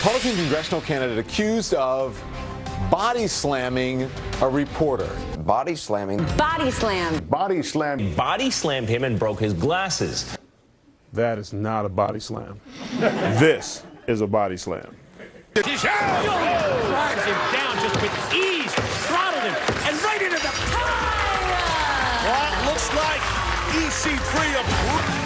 Republican congressional candidate accused of body slamming a reporter. Body slamming. Body slam. Body slam. Body slammed him and broke his glasses. That is not a body slam. This is a body slam. Drives him down just with ease, throttled him, and right into the That looks like EC3 approved.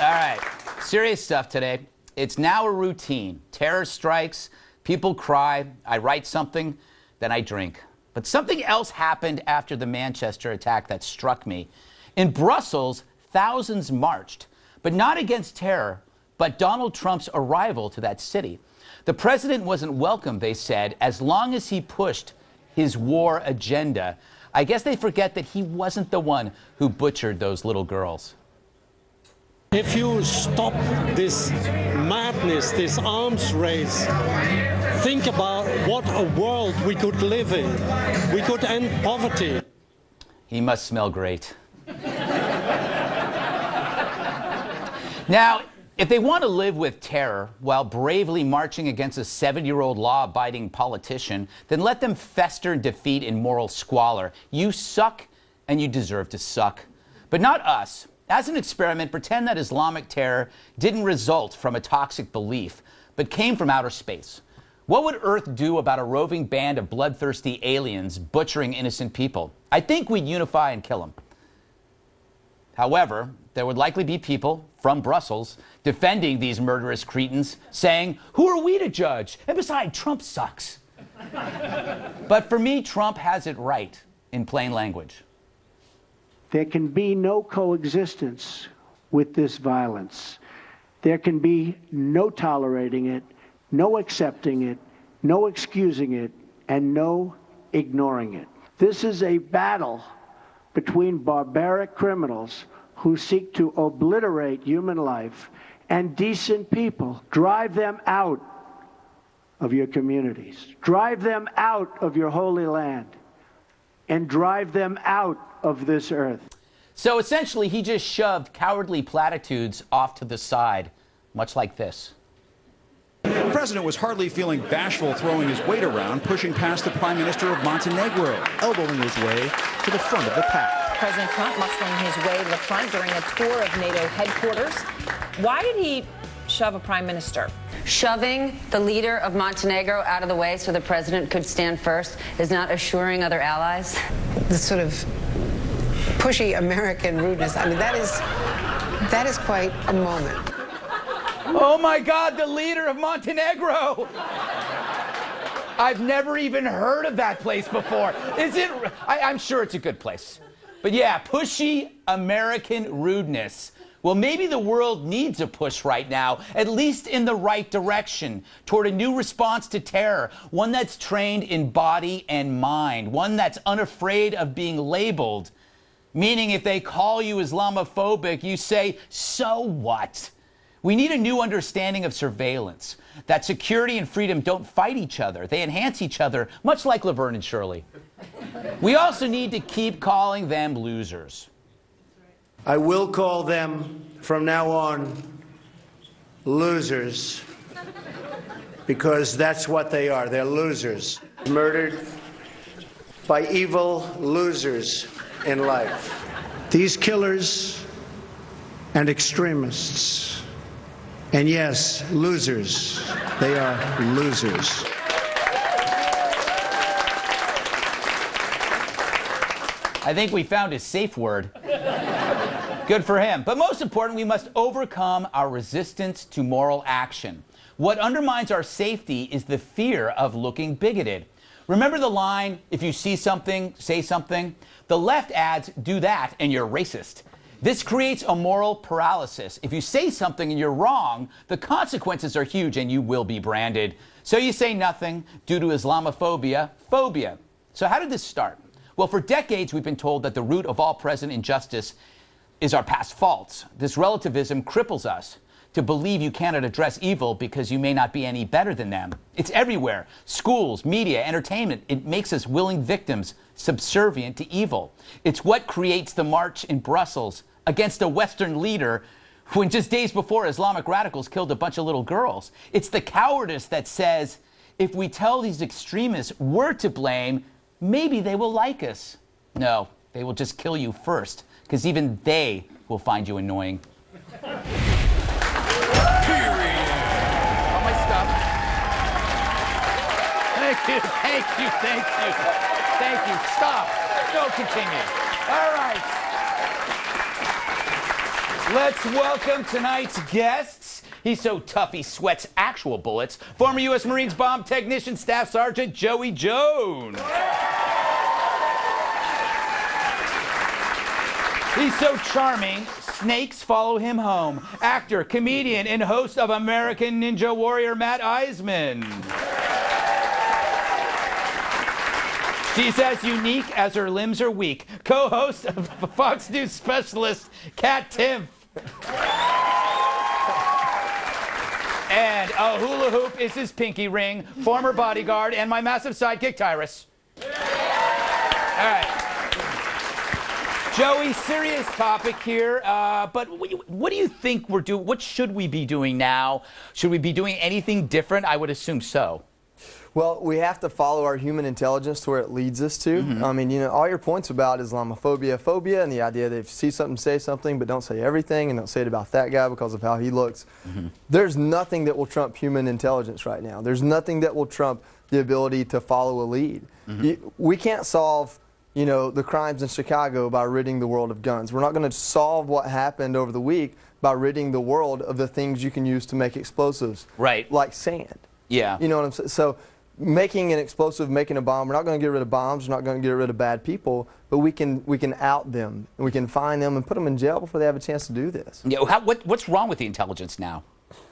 All right, serious stuff today. It's now a routine. Terror strikes, people cry, I write something, then I drink. But something else happened after the Manchester attack that struck me. In Brussels, thousands marched, but not against terror, but Donald Trump's arrival to that city. The president wasn't welcome, they said, as long as he pushed his war agenda. I guess they forget that he wasn't the one who butchered those little girls. If you stop this madness, this arms race, think about what a world we could live in. We could end poverty. He must smell great. Now, if they want to live with terror while bravely marching against a 7-year-old law-abiding politician, then let them fester in defeat in moral squalor. You suck, and you deserve to suck. But not us. As an experiment, pretend that Islamic terror didn't result from a toxic belief, but came from outer space. What would Earth do about a roving band of bloodthirsty aliens butchering innocent people? I think we'd unify and kill them. However, there would likely be people from Brussels defending these murderous cretins, saying, who are we to judge? And besides, Trump sucks. But for me, Trump has it right in plain language. There can be no coexistence with this violence. There can be no tolerating it, no accepting it, no excusing it, and no ignoring it. This is a battle between barbaric criminals who seek to obliterate human life and decent people. Drive them out of your communities. Drive them out of your holy land. And drive them out of this earth. So essentially, he just shoved cowardly platitudes off to the side, much like this. The president was hardly feeling bashful throwing his weight around, pushing past the prime minister of Montenegro, elbowing his way to the front of the pack. President Trump muscling his way to the front during a tour of NATO headquarters. Why did he shove a prime minister? Shoving the leader of Montenegro out of the way so the president could stand first is not assuring other allies. The sort of pushy American rudeness, I mean, that is quite a moment. Oh my God, the leader of Montenegro! I've never even heard of that place before. Is it? I'm sure it's a good place. But yeah, pushy American rudeness. Well, maybe the world needs a push right now, at least in the right direction, toward a new response to terror, one that's trained in body and mind, one that's unafraid of being labeled, meaning if they call you Islamophobic, you say, so what? We need a new understanding of surveillance, that security and freedom don't fight each other, they enhance each other, much like Laverne and Shirley. We also need to keep calling them losers. I will call them, from now on, losers, because that's what they are. They're losers. Murdered by evil losers in life. These killers and extremists, and yes, losers, they are losers. I think we found his safe word. Good for him. But most important, we must overcome our resistance to moral action. What undermines our safety is the fear of looking bigoted. Remember the line, if you see something, say something? The left adds, do that, and you're racist. This creates a moral paralysis. If you say something and you're wrong, the consequences are huge and you will be branded. So you say nothing due to Islamophobia, phobia. So how did this start? Well, for decades, we've been told that the root of all present injustice is our past faults. This relativism cripples us to believe you cannot address evil because you may not be any better than them. It's everywhere. Schools, media, entertainment. It makes us willing victims subservient to evil. It's what creates the march in Brussels against a Western leader when just days before Islamic radicals killed a bunch of little girls. It's the cowardice that says, if we tell these extremists we're to blame, maybe they will like us. No, they will just kill you first, because even they will find you annoying. All my stuff. Thank you, thank you, thank you. Thank you. Stop. Don't continue. All right. Let's welcome tonight's guests. He's so tough he sweats actual bullets. Former U.S. Marines bomb technician, Staff Sergeant Joey Jones. He's so charming, snakes follow him home. Actor, comedian, and host of American Ninja Warrior, Matt Eisman. She's as unique as her limbs are weak. Co-host of Fox News specialist, Kat Timpf. And a hula hoop is his pinky ring. Former bodyguard and my massive sidekick, Tyrus. All right. Joey, serious topic here, but what do you think we're doing? What should we be doing now? Should we be doing anything different? I would assume so. Well, we have to follow our human intelligence to where it leads us to. I mean, you know, all your points about Islamophobia, phobia, and the idea that if you see something, say something, but don't say everything, and don't say it about that guy because of how he looks. There's nothing that will trump human intelligence right now. There's nothing that will trump the ability to follow a lead. We can't solve, you know, the crimes in Chicago by ridding the world of guns. We're not going to solve what happened over the week by ridding the world of the things you can use to make explosives. Right. Like sand. Yeah. You know what I'm saying? So making an explosive, making a bomb, we're not going to get rid of bombs, we're not going to get rid of bad people, but we can out them, and we can find them and put them in jail before they have a chance to do this. Yeah, what's wrong with the intelligence now?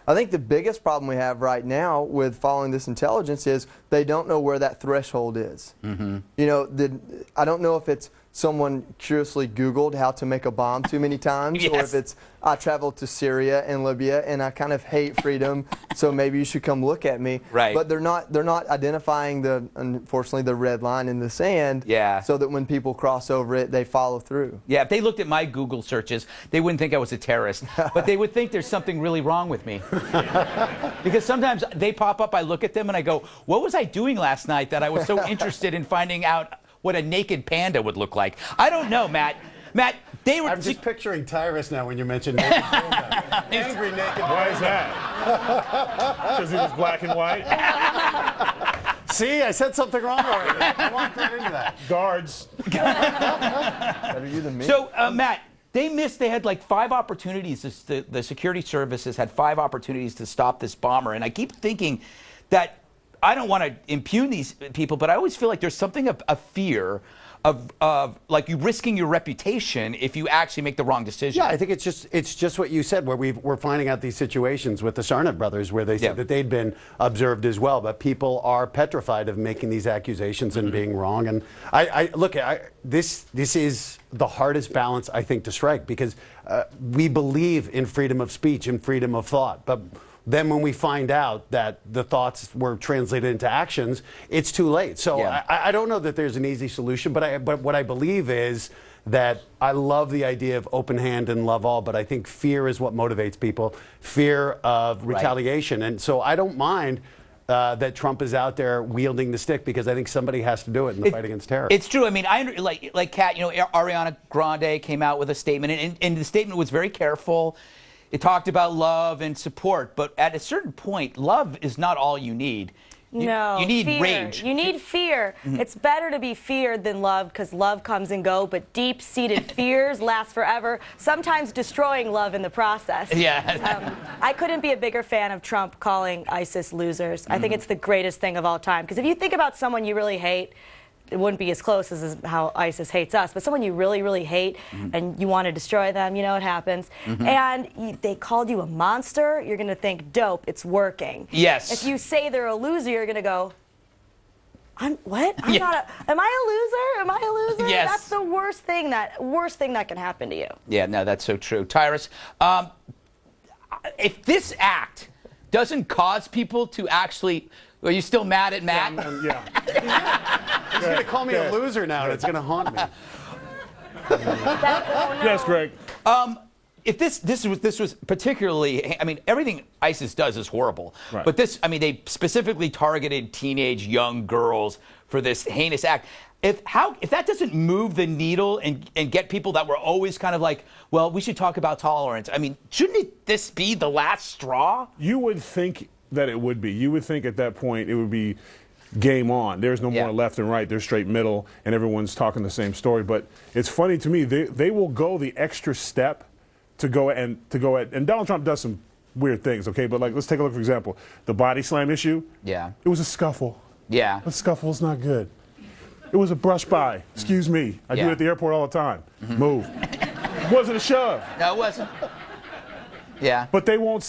I think the biggest problem we have right now with following this intelligence is they don't know where that threshold is. You know, I don't know if it's someone curiously Googled how to make a bomb too many times, or if it's I traveled to Syria and Libya and I kind of hate freedom, so maybe you should come look at me. Right. But they're not identifying unfortunately the red line in the sand. Yeah. So that when people cross over it, they follow through. Yeah, if they looked at my Google searches, they wouldn't think I was a terrorist, but they would think there's something really wrong with me. Because sometimes they pop up, I look at them and I go, what was I doing last night that I was so interested in finding out what a naked panda would look like? I don't know, Matt. Matt, they were... I'm just picturing Tyrus now when you mentioned naked panda. Angry naked panda. Why is that? Because he was black and white? See, I said something wrong already. I walked right into that. Guards. Better you than me. So, Matt, they had like 5 opportunities. The security services had 5 opportunities to stop this bomber. And I keep thinking that I don't want to impugn these people, but I always feel like there's something of a fear of like you risking your reputation if you actually make the wrong decision. Yeah, I think it's just what you said, where we're finding out these situations with the Sarnat brothers where they said that they'd been observed as well, but people are petrified of making these accusations and being wrong. And this is the hardest balance, I think, to strike, because we believe in freedom of speech and freedom of thought, but then when we find out that the thoughts were translated into actions, it's too late. So I don't know that there's an easy solution, but what I believe is that I love the idea of open hand and love all, but I think fear is what motivates people, fear of retaliation. And so I don't mind that Trump is out there wielding the stick, because I think somebody has to do it in the fight against terror. It's true. I mean, like Kat, you know, Ariana Grande came out with a statement, and the statement was very careful. It talked about love and support, but at a certain point, love is not all you need. No, you need fear. rage. You need fear. It's better to be feared than loved, because love comes and go, but deep-seated fears last forever, sometimes destroying love in the process. Yeah. I couldn't be a bigger fan of Trump calling ISIS losers. I think it's the greatest thing of all time, because if you think about someone you really hate, it wouldn't be as close as how ISIS hates us, but someone you really, really hate and you want to destroy them, you know it happens. And they called you a monster, you're going to think, dope, it's working. Yes. If you say they're a loser, you're going to go, what? I'm not am I a loser? Am I a loser? Yes. That's the worst thing that can happen to you. Yeah, no, that's so true. Tyrus, if this act doesn't cause people to actually Are you still mad at Matt? Yeah. He's going to call me a loser now. It's going to haunt me. Yes, Greg. If this was particularly, I mean, everything ISIS does is horrible. Right. But this, I mean, they specifically targeted teenage young girls for this heinous act. If that doesn't move the needle and get people that were always kind of like, well, we should talk about tolerance. I mean, shouldn't this be the last straw? You would think that it would be. You would think at that point it would be game on. There's no more left and right. There's straight middle, and everyone's talking the same story. But it's funny to me. They will go the extra step to go at, and Donald Trump does some weird things, okay? But like, let's take a look, for example, the body slam issue. Yeah. It was a scuffle. Yeah. A scuffle's not good. It was a brush by. Excuse me. I do it at the airport all the time. Move. It wasn't a shove. No, it wasn't. Yeah. But they won't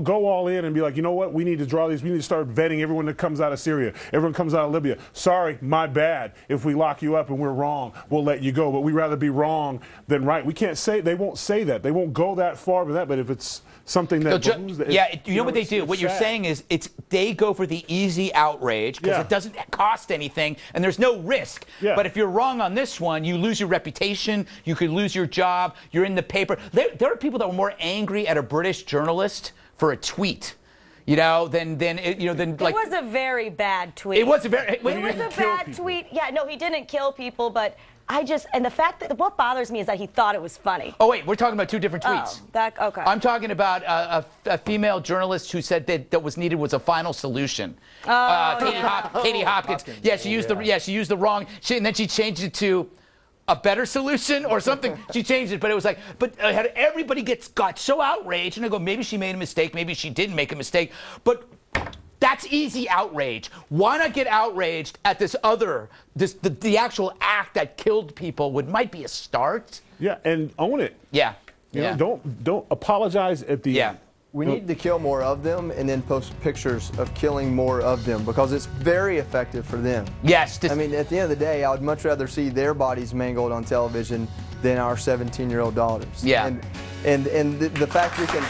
go all in and be like, you know what, we need to draw these, we need to start vetting everyone that comes out of Syria, everyone comes out of Libya. Sorry, my bad. If we lock you up and we're wrong, we'll let you go. But we'd rather be wrong than right. We can't say, they won't say that. They won't go that far with that. But if it's something that you know what they do? What you're saying is they go for the easy outrage because it doesn't cost anything and there's no risk. Yeah. But if you're wrong on this one, you lose your reputation, you could lose your job, you're in the paper. There are people that were more angry at a British journalist for a tweet, than It was a very bad tweet. It was a very. It was a bad tweet. Yeah, no, he didn't kill people, but and the fact that what bothers me is that he thought it was funny. Oh wait, we're talking about two different tweets. Oh, okay. I'm talking about a female journalist who said that was needed was a final solution. Katie Hopkins. Yeah, she used the wrong. And then she changed it to a better solution or something. She changed it, but it was like, everybody got so outraged, and I go, maybe she made a mistake, maybe she didn't make a mistake, but that's easy outrage. Why not get outraged at the actual act that killed people might be a start? Yeah, and own it. Yeah. You know, don't apologize at the end. We need to kill more of them and then post pictures of killing more of them because it's very effective for them. Yes. I mean, at the end of the day, I would much rather see their bodies mangled on television than our 17-year-old daughters. Yeah. And the fact we can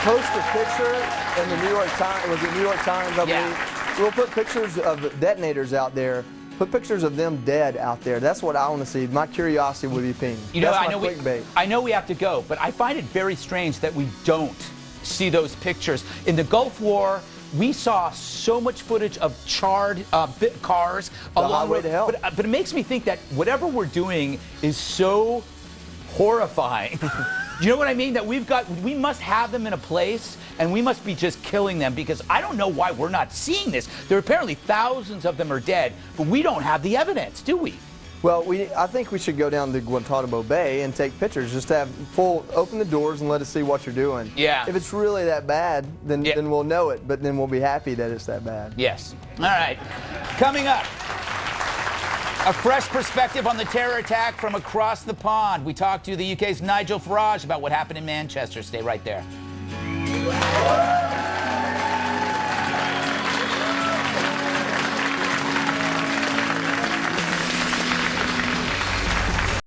post a picture in the New York Times, was it New York Times, I believe? We'll put pictures of detonators out there. Put pictures of them dead out there. That's what I want to see. My curiosity would be pinged. You know, I know we have to go, but I find it very strange that we don't see those pictures. In the Gulf War, we saw so much footage of charred cars along the way to hell. But it makes me think that whatever we're doing is so horrifying. You know what I mean? That we must have them in a place and we must be just killing them because I don't know why we're not seeing this. There are apparently thousands of them are dead, but we don't have the evidence, do we? Well, I think we should go down to Guantanamo Bay and take pictures. Just have open the doors and let us see what you're doing. Yeah. If it's really that bad, then we'll know it. But then we'll be happy that it's that bad. Yes. All right. Coming up, a fresh perspective on the terror attack from across the pond. We talked to the UK's Nigel Farage about what happened in Manchester. Stay right there.